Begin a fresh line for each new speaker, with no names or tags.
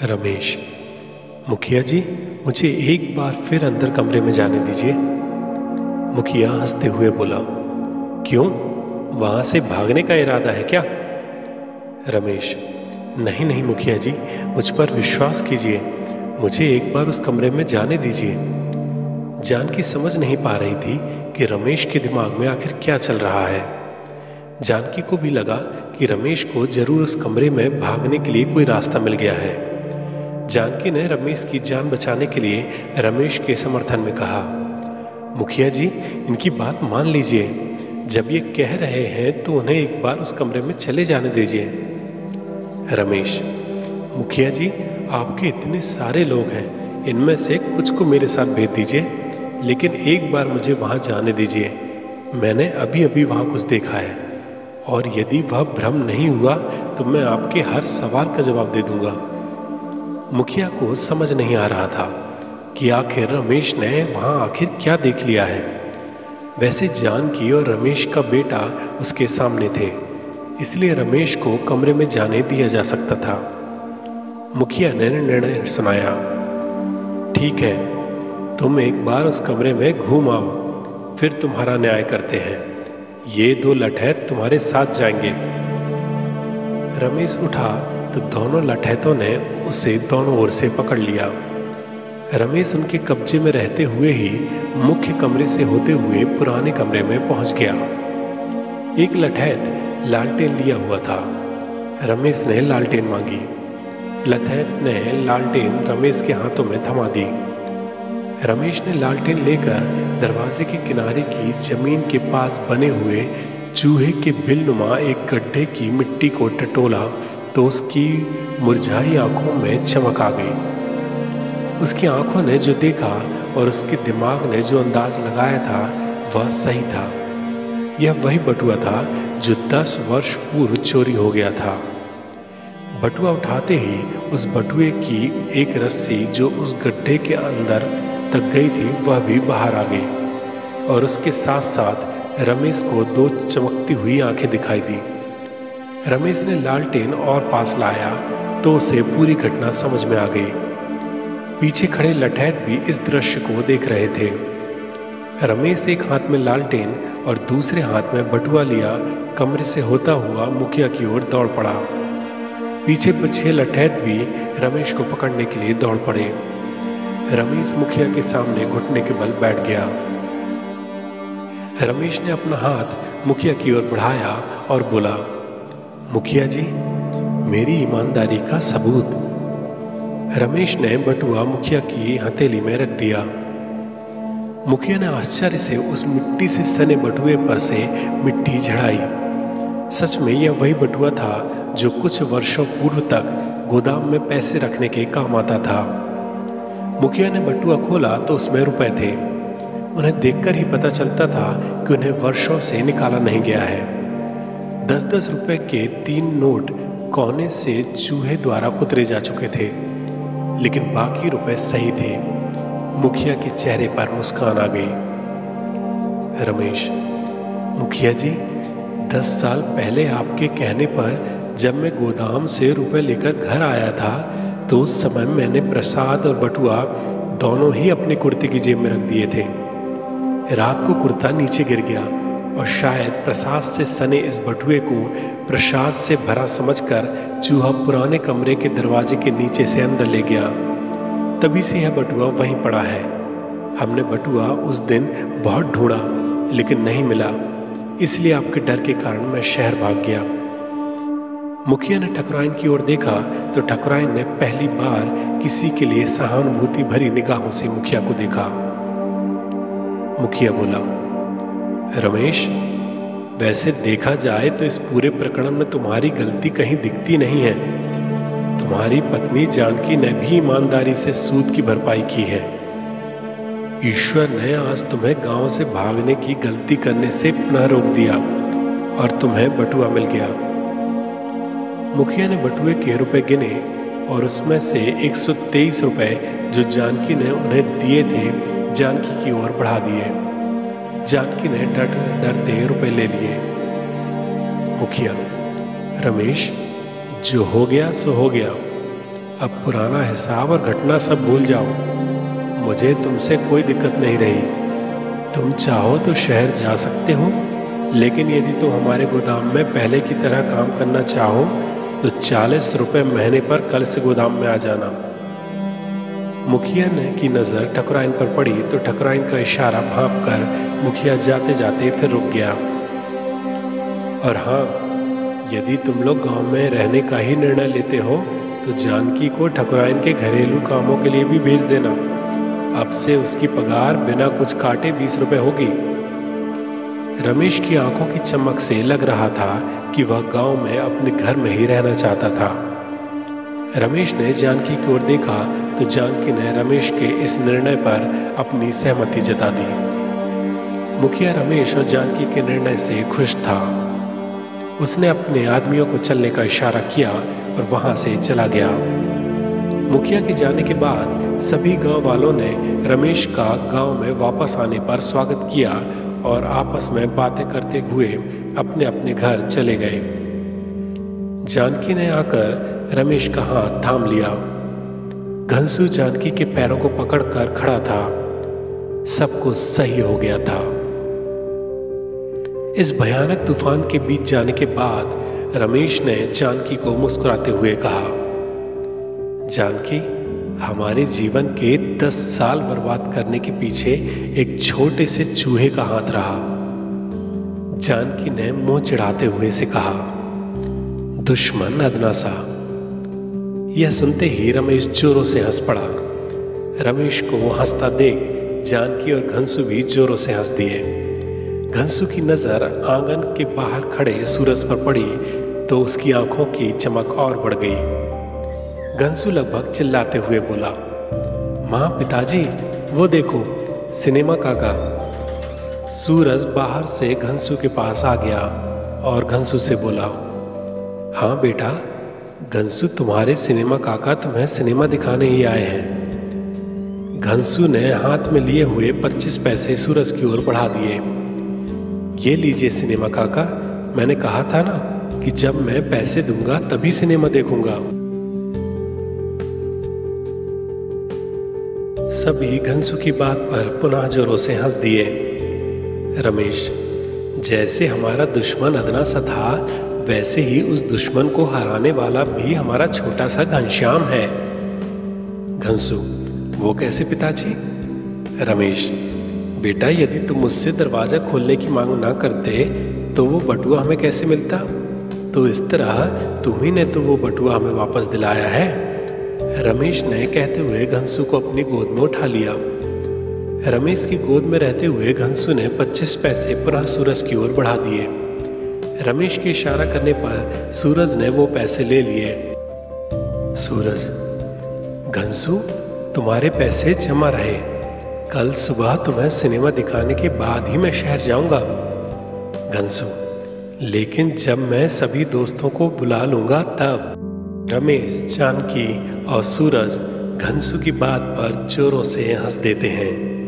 रमेश। मुखिया जी, मुझे एक बार फिर अंदर कमरे में जाने दीजिए। मुखिया हंसते हुए बोला, क्यों, वहां से भागने का इरादा है क्या? रमेश, नहीं नहीं मुखिया जी, मुझ पर विश्वास कीजिए, मुझे एक बार उस कमरे में जाने दीजिए। जानकी समझ नहीं पा रही थी कि रमेश के दिमाग में आखिर क्या चल रहा है। जानकी को भी लगा कि रमेश को जरूर उस कमरे में भागने के लिए कोई रास्ता मिल गया है। जानकी ने रमेश की जान बचाने के लिए रमेश के समर्थन में कहा, मुखिया जी, इनकी बात मान लीजिए, जब ये कह रहे हैं तो उन्हें एक बार उस कमरे में चले जाने दीजिए। रमेश, मुखिया जी, आपके इतने सारे लोग हैं, इनमें से कुछ को मेरे साथ भेज दीजिए, लेकिन एक बार मुझे वहाँ जाने दीजिए। मैंने अभी अभी वहाँ कुछ देखा है, और यदि वह भ्रम नहीं हुआ तो मैं आपके हर सवाल का जवाब दे दूंगा। मुखिया को समझ नहीं आ रहा था कि आखिर रमेश ने वहाँ आखिर क्या देख लिया है। वैसे जानकी और रमेश का बेटा उसके सामने थे, इसलिए रमेश को कमरे में जाने दिया जा सकता था। मुखिया ने निर्णय सुनाया, ठीक है, तुम एक बार उस कमरे में घूम आओ, फिर तुम्हारा न्याय करते हैं। ये दो लठैत तुम्हारे साथ जाएंगे। रमेश उठा तो दोनों लठैतों ने उसे दोनों ओर से पकड़ लिया। रमेश उनके कब्जे में रहते हुए ही मुख्य कमरे से होते हुए पुराने कमरे में पहुंच गया। एक लठैत लालटेन लिया हुआ था। रमेश ने लालटेन मांगी। लठैत ने लालटेन रमेश के हाथों में थमा दी। रमेश ने लालटेन लेकर दरवाजे के किनारे की जमीन के पास बने हुए चूहे के बिलनुमा एक गड्ढे की मिट्टी को टटोला तो उसकी मुरझाई आंखों में चमक आ गई। उसकी आंखों ने जो देखा और उसके दिमाग ने जो अंदाज लगाया था वह सही था। यह वही बटुआ था जो 10 वर्ष पूर्व चोरी हो गया था। बटुआ उठाते ही उस बटुए की एक रस्सी जो उस गड्ढे के अंदर तक गई थी वह भी बाहर आ गई, और उसके साथ साथ रमेश को 2 चमकती हुई आंखें दिखाई दी। रमेश ने लालटेन और पास लाया तो उसे पूरी घटना समझ में आ गई। पीछे खड़े लठैत भी इस दृश्य को देख रहे थे। रमेश एक हाथ में लालटेन और दूसरे हाथ में बटुआ लिया कमरे से होता हुआ मुखिया की ओर दौड़ पड़ा। पीछे पीछे लठैत भी रमेश को पकड़ने के लिए दौड़ पड़े। रमेश मुखिया के सामने घुटने के बल बैठ गया। रमेश ने अपना हाथ मुखिया की ओर बढ़ाया और बोला, मुखिया जी, मेरी ईमानदारी का सबूत। रमेश ने बटुआ मुखिया की हथेली में रख दिया। मुखिया ने आश्चर्य से उस मिट्टी से सने बटुए पर से मिट्टी झड़ाई। सच में यह वही बटुआ था जो कुछ वर्षों पूर्व तक गोदाम में पैसे रखने के काम आता था। मुखिया ने बटुआ खोला तो उसमें रुपए थे। उन्हें देखकर ही पता चलता था कि उन्हें वर्षों से निकाला नहीं गया है। 10-10 रुपए के 3 नोट कोने से चूहे द्वारा कुतरे जा चुके थे, लेकिन बाकी रुपए सही थे। मुखिया के चेहरे पर मुस्कान आ गई। रमेश, मुखिया जी, 10 साल पहले आपके कहने पर जब मैं गोदाम से रुपए लेकर घर आया था तो उस समय मैंने प्रसाद और बटुआ दोनों ही अपने कुर्ते की जेब में रख दिए थे। रात को कुर्ता नीचे गिर गया और शायद प्रसाद से सने इस बटुए को प्रसाद से भरा समझकर चूहा पुराने कमरे के दरवाजे के नीचे से अंदर ले गया। तभी से यह बटुआ वहीं पड़ा है। हमने बटुआ उस दिन बहुत ढूंढा लेकिन नहीं मिला, इसलिए आपके डर के कारण मैं शहर भाग गया। मुखिया ने ठकुराइन की ओर देखा तो ठकुराइन ने पहली बार किसी के लिए सहानुभूति भरी निगाहों से मुखिया को देखा। मुखिया बोला, रमेश, वैसे देखा जाए तो इस पूरे प्रकरण में तुम्हारी गलती कहीं दिखती नहीं है। तुम्हारी पत्नी जानकी ने भी ईमानदारी से सूद की भरपाई की है। ईश्वर ने आज तुम्हें गांव से भागने की गलती करने से पुनः रोक दिया और तुम्हें बटुआ मिल गया। मुखिया ने बटुए के रुपए गिने और उसमें से 123 रुपए जो जानकी ने उन्हें दिए थे जानकी की ओर बढ़ा दिए। जानकी ने डरते रुपए ले लिए। मुखिया, रमेश, जो हो गया सो हो गया, अब पुराना हिसाब और घटना सब भूल जाओ। मुझे तुमसे कोई दिक्कत नहीं रही। तुम चाहो तो शहर जा सकते हो, लेकिन यदि तुम हमारे गोदाम में पहले की तरह काम करना चाहो तो 40 रुपये महीने पर कल से गोदाम में आ जाना। मुखिया ने की नज़र ठकुराइन पर पड़ी तो ठकुराइन का इशारा भांप कर मुखिया जाते जाते फिर रुक गया। और हाँ, यदि तुम लोग गांव में रहने का ही निर्णय लेते हो तो जानकी को ठकुराइन के घरेलू कामों के लिए भी भेज देना। अब से उसकी पगार बिना कुछ काटे 20 रुपये होगी। रमेश की आंखों की चमक से लग रहा था कि वह गांव में अपने घर में ही रहना चाहता था। रमेश ने जानकी की ओर देखा तो जानकी ने रमेश के इस निर्णय पर अपनी सहमति जता दी। मुखिया रमेश और जानकी के निर्णय से खुश था। उसने अपने आदमियों को चलने का इशारा किया और वहां से चला गया। मुखिया के जाने के बाद सभी गांव वालों ने रमेश का गांव में वापस आने पर स्वागत किया और आपस में बातें करते हुए अपने अपने घर चले गए। जानकी ने आकर रमेश का हाथ थाम लिया। घनसू जानकी के पैरों को पकड़कर खड़ा था। सब कुछ सही हो गया था। इस भयानक तूफान के बीच जाने के बाद रमेश ने जानकी को मुस्कुराते हुए कहा, जानकी, हमारे जीवन के 10 साल बर्बाद करने के पीछे एक छोटे से चूहे का हाथ रहा। जानकी ने मुंह चिढ़ाते हुए से कहा, दुश्मन अदना सा। यह सुनते ही रमेश जोरों से हंस पड़ा। रमेश को हंसता देख जानकी और घनसू भी जोरों से हंस दिए। घनसू की नजर आंगन के बाहर खड़े सूरज पर पड़ी तो उसकी आंखों की चमक और बढ़ गई। घनसू लगभग चिल्लाते हुए बोला, माँ, पिताजी, वो देखो सिनेमा काका। सूरज बाहर से घनसू के पास आ गया और घनसू से बोला, हाँ बेटा, घनसू तुम्हारे सिनेमा काका तुम्हें सिनेमा दिखाने ही आए हैं। घनसू ने हाथ में लिए हुए 25 पैसे सूरज की ओर बढ़ा दिए। ये लीजिए सिनेमा काका, मैंने कहा था ना कि जब मैं पैसे दूंगा तभी सिनेमा देखूंगा। सभी घनसू की बात पर पुनः जोरों से हंस दिए। रमेश, जैसे हमारा दुश्मन अदना सा था वैसे ही उस दुश्मन को हराने वाला भी हमारा छोटा सा घनश्याम है। घनसू, वो कैसे पिताजी? रमेश, बेटा, यदि तुम मुझसे दरवाजा खोलने की मांग ना करते तो वो बटुआ हमें कैसे मिलता? तो इस तरह तुम्ही ने तो वो बटुआ हमें वापस दिलाया है। रमेश ने कहते हुए घनसू को अपनी गोद में उठा लिया। रमेश की गोद में रहते हुए घनसू ने 25 पैसे पुनः सूरज की ओर बढ़ा दिए। रमेश के इशारा करने पर सूरज ने वो पैसे ले लिए। सूरज, घनसू, तुम्हारे पैसे जमा रहे। कल सुबह तुम्हें सिनेमा दिखाने के बाद ही मैं शहर जाऊंगा। घनसू, लेकिन जब मैं सभी दोस्तों को बुला लूंगा तब। रमेश, जानकी और सूरज घनसू की बात पर जोरों से हंस देते हैं।